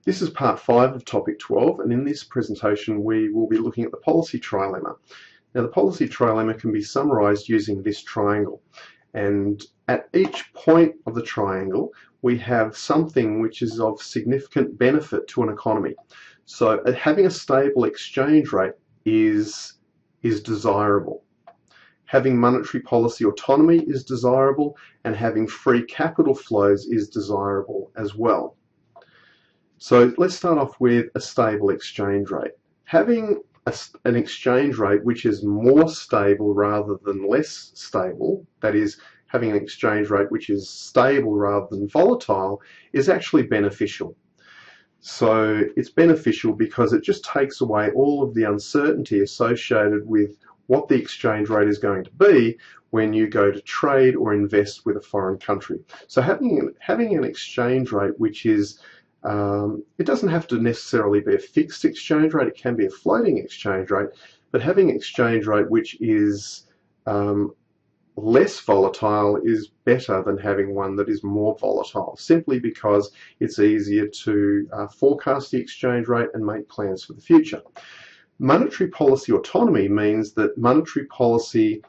This is part 5 of topic 12, and in this presentation we will be looking at the policy trilemma. Now, the policy trilemma can be summarized using this triangle, and at each point of the triangle we have something which is of significant benefit to an economy. So having a stable exchange rate is desirable. Having monetary policy autonomy is desirable, and having free capital flows is desirable as well. So let's start off with a stable exchange rate. Having an exchange rate which is more stable rather than less stable, that is, having an exchange rate which is stable rather than volatile, is actually beneficial. So it's beneficial because it just takes away all of the uncertainty associated with what the exchange rate is going to be when you go to trade or invest with a foreign country. So having an exchange rate which is it doesn't have to necessarily be a fixed exchange rate, it can be a floating exchange rate, but having an exchange rate which is less volatile is better than having one that is more volatile, simply because it's easier to forecast the exchange rate and make plans for the future. Monetary policy autonomy means that monetary policy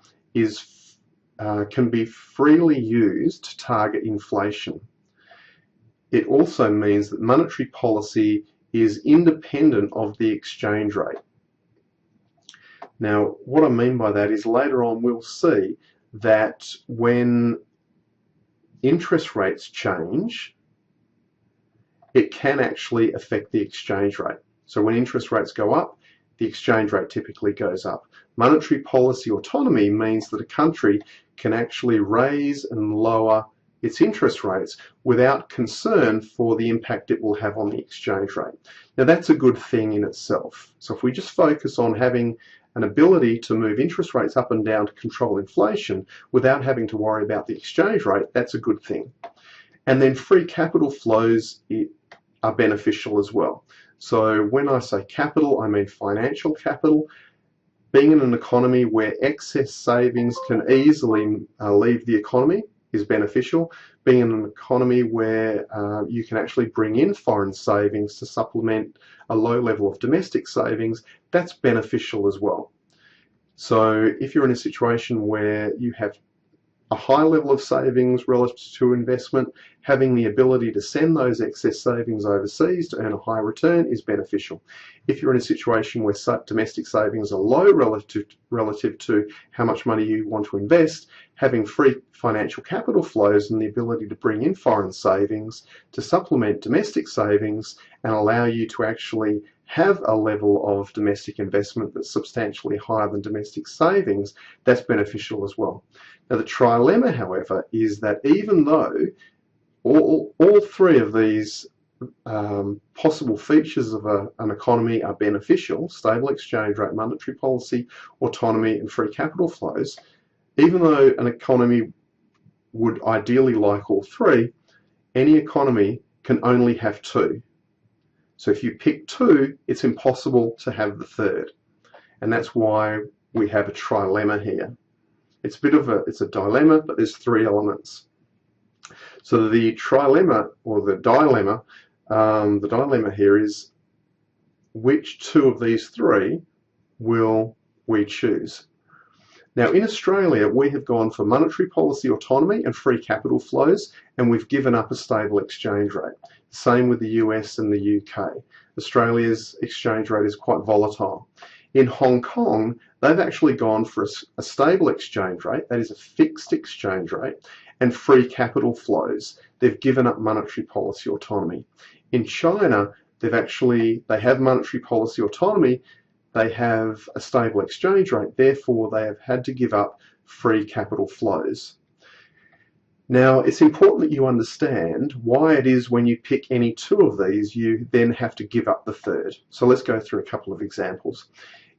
can be freely used to target inflation. It also means that monetary policy is independent of the exchange rate. Now, what I mean by that is later on we'll see that when interest rates change, it can actually affect the exchange rate. So when interest rates go up, the exchange rate typically goes up. Monetary policy autonomy means that a country can actually raise and lower its interest rates without concern for the impact it will have on the exchange rate. Now, that's a good thing in itself. So if we just focus on having an ability to move interest rates up and down to control inflation without having to worry about the exchange rate, that's a good thing. And then free capital flows are beneficial as well. So when I say capital, I mean financial capital. Being in an economy where excess savings can easily leave the economy is beneficial. Being in an economy where you can actually bring in foreign savings to supplement a low level of domestic savings, that's beneficial as well. So if you're in a situation where you have a high level of savings relative to investment, having the ability to send those excess savings overseas to earn a high return is beneficial. If you're in a situation where domestic savings are low relative to how much money you want to invest, having free financial capital flows and the ability to bring in foreign savings to supplement domestic savings and allow you to actually have a level of domestic investment that's substantially higher than domestic savings, that's beneficial as well. Now, the trilemma, however, is that even though all three of these possible features of an economy are beneficial, stable exchange rate, monetary policy, autonomy, and free capital flows, even though an economy would ideally like all three, any economy can only have two. So if you pick two, it's impossible to have the third. And that's why we have a trilemma here. It's a dilemma, but there's three elements. So the trilemma, or the dilemma here is which two of these three will we choose? Now, in Australia, we have gone for monetary policy autonomy and free capital flows, and we've given up a stable exchange rate. Same with the US and the UK. Australia's exchange rate is quite volatile. In Hong Kong, they've actually gone for a stable exchange rate, that is a fixed exchange rate, and free capital flows. They've given up monetary policy autonomy. In China, they have monetary policy autonomy, they have a stable exchange rate, therefore they have had to give up free capital flows. Now, it's important that you understand why it is when you pick any two of these, you then have to give up the third. So let's go through a couple of examples.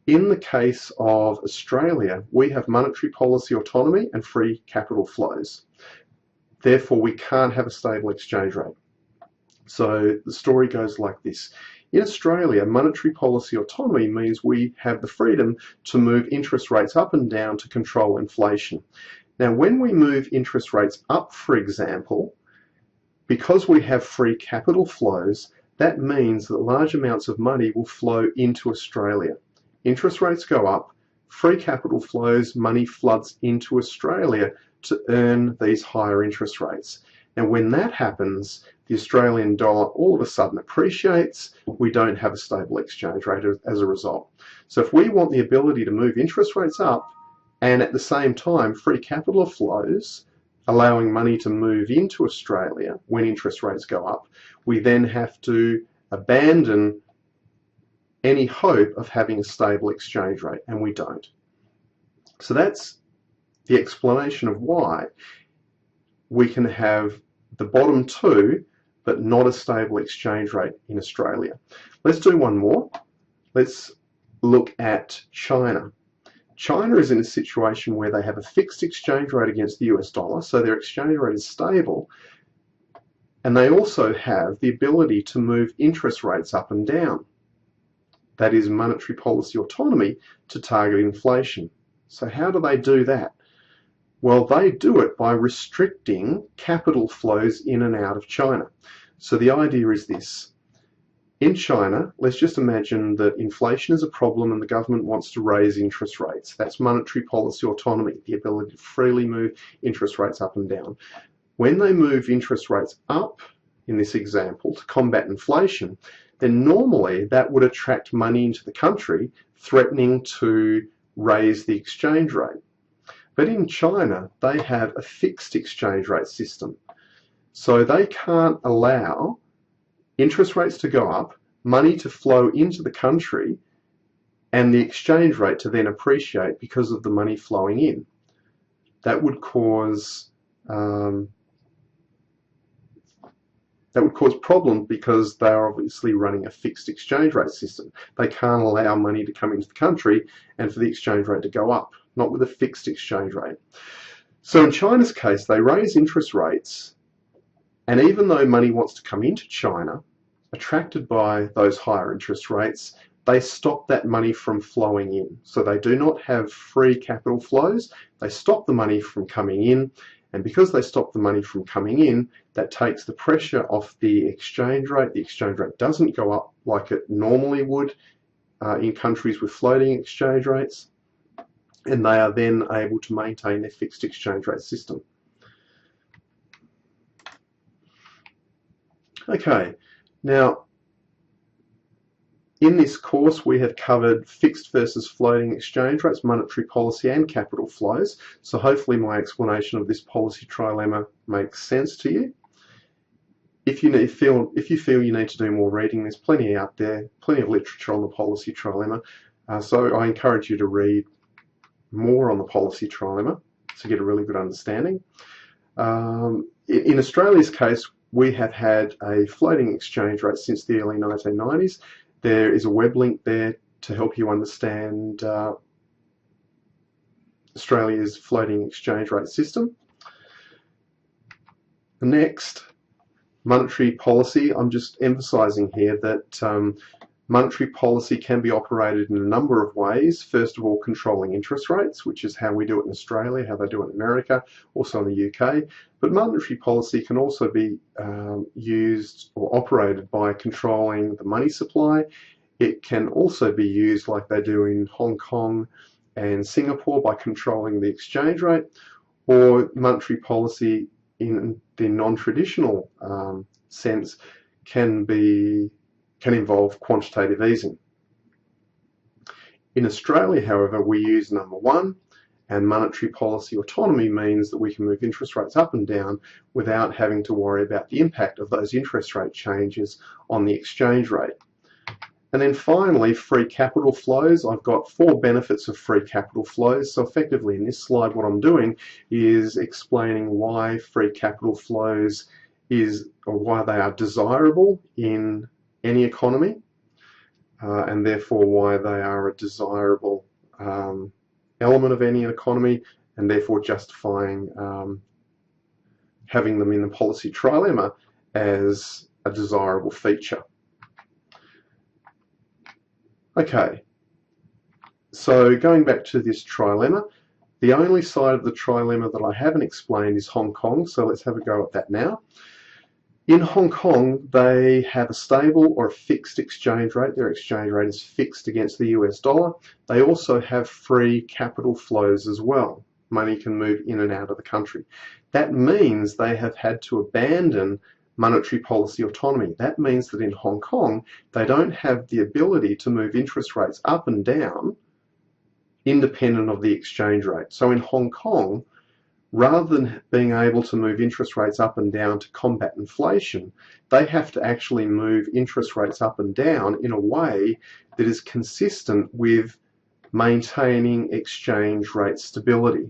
In the case of Australia, we have monetary policy autonomy and free capital flows. Therefore, we can't have a stable exchange rate. So the story goes like this. In Australia, monetary policy autonomy means we have the freedom to move interest rates up and down to control inflation. Now, when we move interest rates up, for example, because we have free capital flows, that means that large amounts of money will flow into Australia. Interest rates go up, free capital flows, money floods into Australia to earn these higher interest rates. And when that happens, the Australian dollar all of a sudden appreciates. We don't have a stable exchange rate as a result. So if we want the ability to move interest rates up and at the same time free capital flows, allowing money to move into Australia when interest rates go up, we then have to abandon any hope of having a stable exchange rate, and we don't. So that's the explanation of why we can have the bottom two but not a stable exchange rate in Australia. Let's do one more. Let's look at China. China is in a situation where they have a fixed exchange rate against the US dollar, so their exchange rate is stable, and they also have the ability to move interest rates up and down. That is monetary policy autonomy to target inflation. So how do they do that? Well, they do it by restricting capital flows in and out of China. So the idea is this. In China, let's just imagine that inflation is a problem and the government wants to raise interest rates. That's monetary policy autonomy, the ability to freely move interest rates up and down. When they move interest rates up, in this example, to combat inflation, then normally that would attract money into the country, threatening to raise the exchange rate. But in China, they have a fixed exchange rate system. So they can't allow interest rates to go up, money to flow into the country, and the exchange rate to then appreciate because of the money flowing in. That would cause problems because they are obviously running a fixed exchange rate system. They can't allow money to come into the country and for the exchange rate to go up, not with a fixed exchange rate. So in China's case, they raise interest rates, and even though money wants to come into China, attracted by those higher interest rates, they stop that money from flowing in. So they do not have free capital flows. They stop the money from coming in, and because they stop the money from coming in, that takes the pressure off the exchange rate. The exchange rate doesn't go up like it normally would in countries with floating exchange rates, and they are then able to maintain their fixed exchange rate system. Okay, now in this course we have covered fixed versus floating exchange rates, monetary policy and capital flows, so hopefully my explanation of this policy trilemma makes sense to you. If you feel you need to do more reading, there's plenty out there, plenty of literature on the policy trilemma, so I encourage you to read more on the policy trilemma to get a really good understanding. In Australia's case, we have had a floating exchange rate since the early 1990s. There is a web link there to help you understand Australia's floating exchange rate system. Next, monetary policy. I'm just emphasising here that monetary policy can be operated in a number of ways. First of all, controlling interest rates, which is how we do it in Australia, how they do it in America, also in the UK. But monetary policy can also be used or operated by controlling the money supply. It can also be used like they do in Hong Kong and Singapore by controlling the exchange rate, or monetary policy in the non-traditional sense can involve quantitative easing. In Australia, however, we use number one, and monetary policy autonomy means that we can move interest rates up and down without having to worry about the impact of those interest rate changes on the exchange rate. And then finally, free capital flows. I've got 4 benefits of free capital flows. So effectively in this slide, what I'm doing is explaining why free capital flows why they are desirable in any economy, and therefore why they are a desirable element of any economy, and therefore justifying having them in the policy trilemma as a desirable feature. Okay, so going back to this trilemma, the only side of the trilemma that I haven't explained is Hong Kong, so let's have a go at that now. In Hong Kong, they have a stable or a fixed exchange rate. Their exchange rate is fixed against the US dollar. They also have free capital flows as well. Money can move in and out of the country. That means they have had to abandon monetary policy autonomy. That means that in Hong Kong, they don't have the ability to move interest rates up and down independent of the exchange rate. So in Hong Kong, rather than being able to move interest rates up and down to combat inflation, they have to actually move interest rates up and down in a way that is consistent with maintaining exchange rate stability.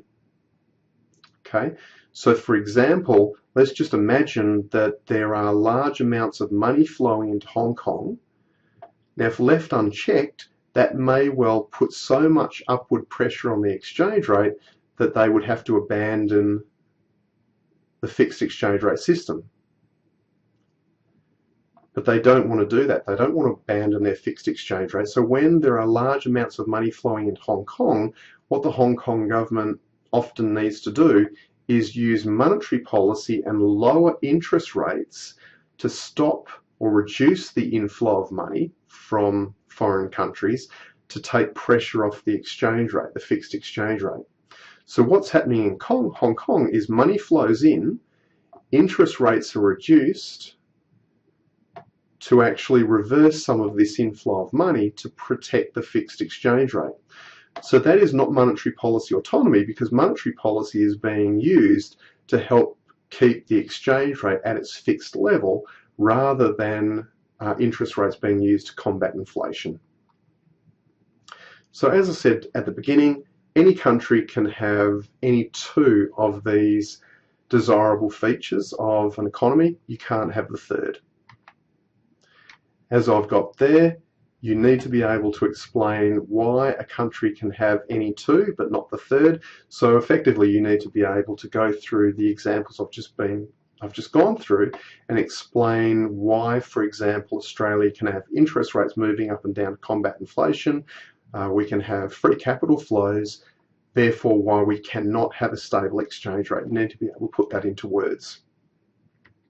Okay, so for example, let's just imagine that there are large amounts of money flowing into Hong Kong. Now, if left unchecked, that may well put so much upward pressure on the exchange rate that they would have to abandon the fixed exchange rate system. But they don't want to do that. They don't want to abandon their fixed exchange rate. So when there are large amounts of money flowing into Hong Kong, what the Hong Kong government often needs to do is use monetary policy and lower interest rates to stop or reduce the inflow of money from foreign countries to take pressure off the exchange rate, the fixed exchange rate. So what's happening in Hong Kong is money flows in, interest rates are reduced to actually reverse some of this inflow of money to protect the fixed exchange rate. So that is not monetary policy autonomy, because monetary policy is being used to help keep the exchange rate at its fixed level rather than interest rates being used to combat inflation. So as I said at the beginning, any country can have any two of these desirable features of an economy. You can't have the third. As I've got there, you need to be able to explain why a country can have any two but not the third. So effectively you need to be able to go through the examples I've just gone through and explain why, for example, Australia can have interest rates moving up and down to combat inflation. We can have free capital flows, therefore why we cannot have a stable exchange rate. You need to be able to put that into words.